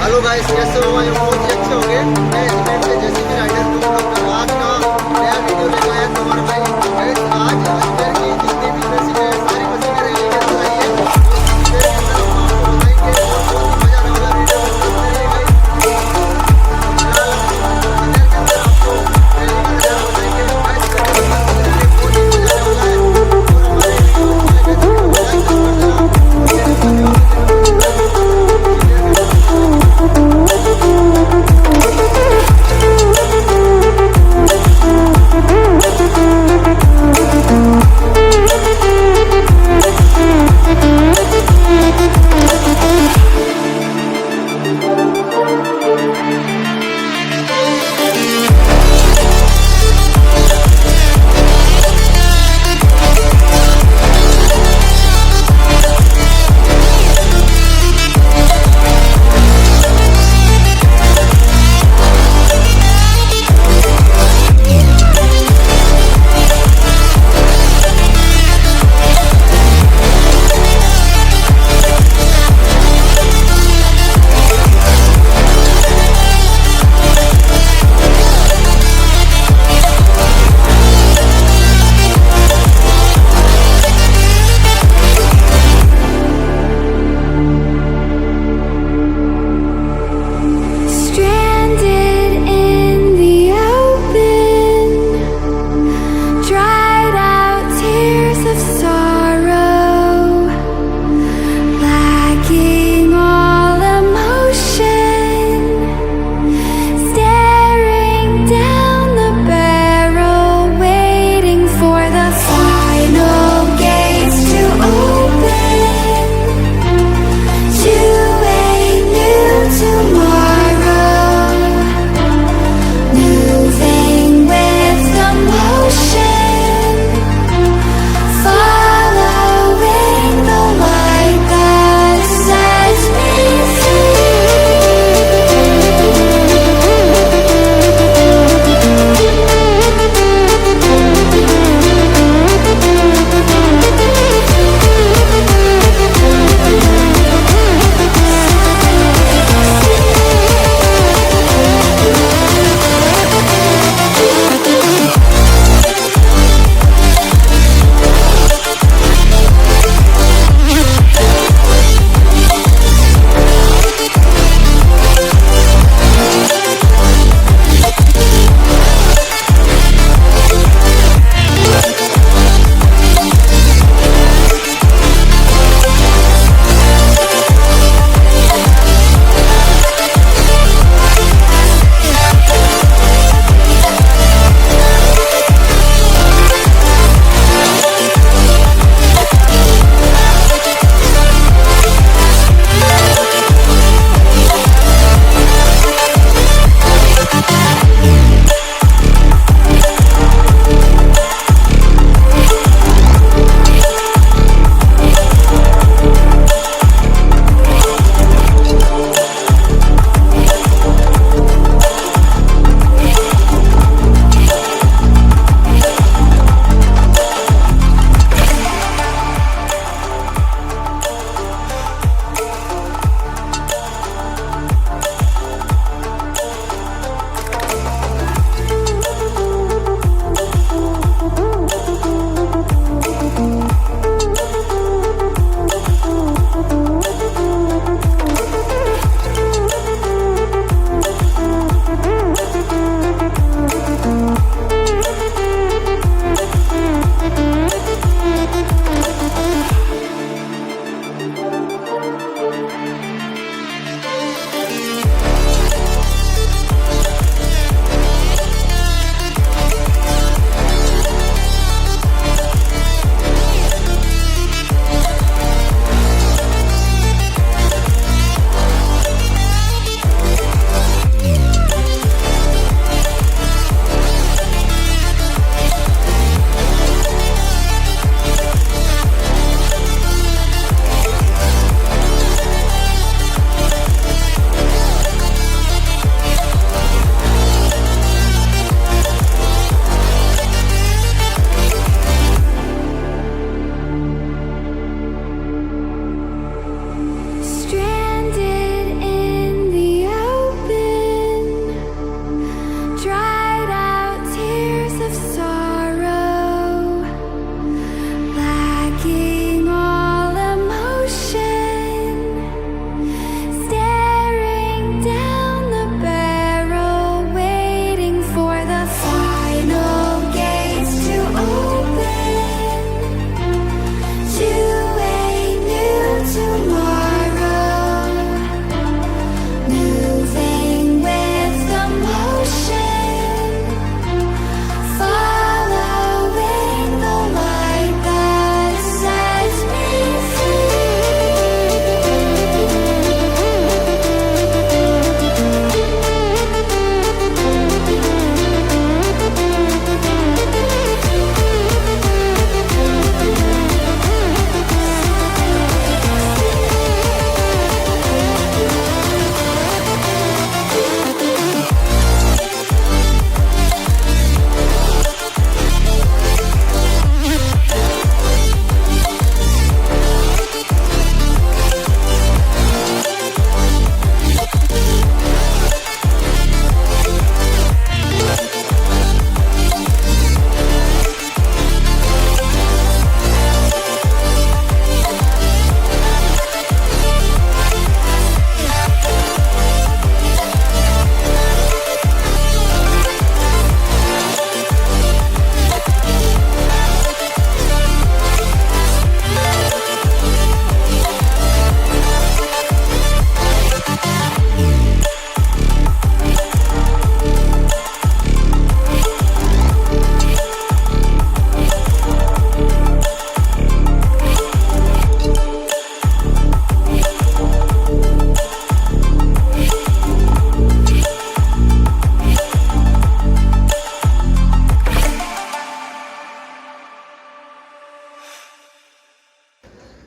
Hello guys, कैसे हो? भाई बहुत ही अच्छे हो गए। मैं अजमेर से जेसीबी राइडर टू ब्लॉग कर आज का नया वीडियो लेकर आया तुम्हारे भाई। गाइस आज अजमेर की जितनी भी मशीनें हैं सारी मशीनें रैली के अंदर आई है। तो इसी देर के अंदर हम आपको बताएंगे और बहुत ही मजा आने वाला वीडियो में साथ में रहिए गाइस। फिलहाल हम इसी देर के अंदर आपको रैली का नजारा बताएंगे। गाइस वीडियो को लास्ट तक देखिए, बहुत ही मजा आने वाला है। और हमारे वीडियो को पहले गाइस वीडियो को लाइक जरूर कर देना और मेरे साथ और चैनल को सब्सक्राइब जरूर कर देना। इसी देर के अंदर हम चलते हैं।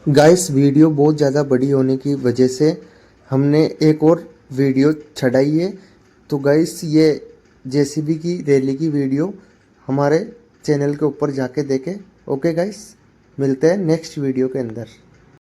गाइस वीडियो बहुत ज़्यादा बड़ी होने की वजह से हमने एक और वीडियो चढ़ाई है। तो गाइस ये जेसीबी की रैली की वीडियो हमारे चैनल के ऊपर जाके देखें। ओके गाइस, मिलते हैं नेक्स्ट वीडियो के अंदर।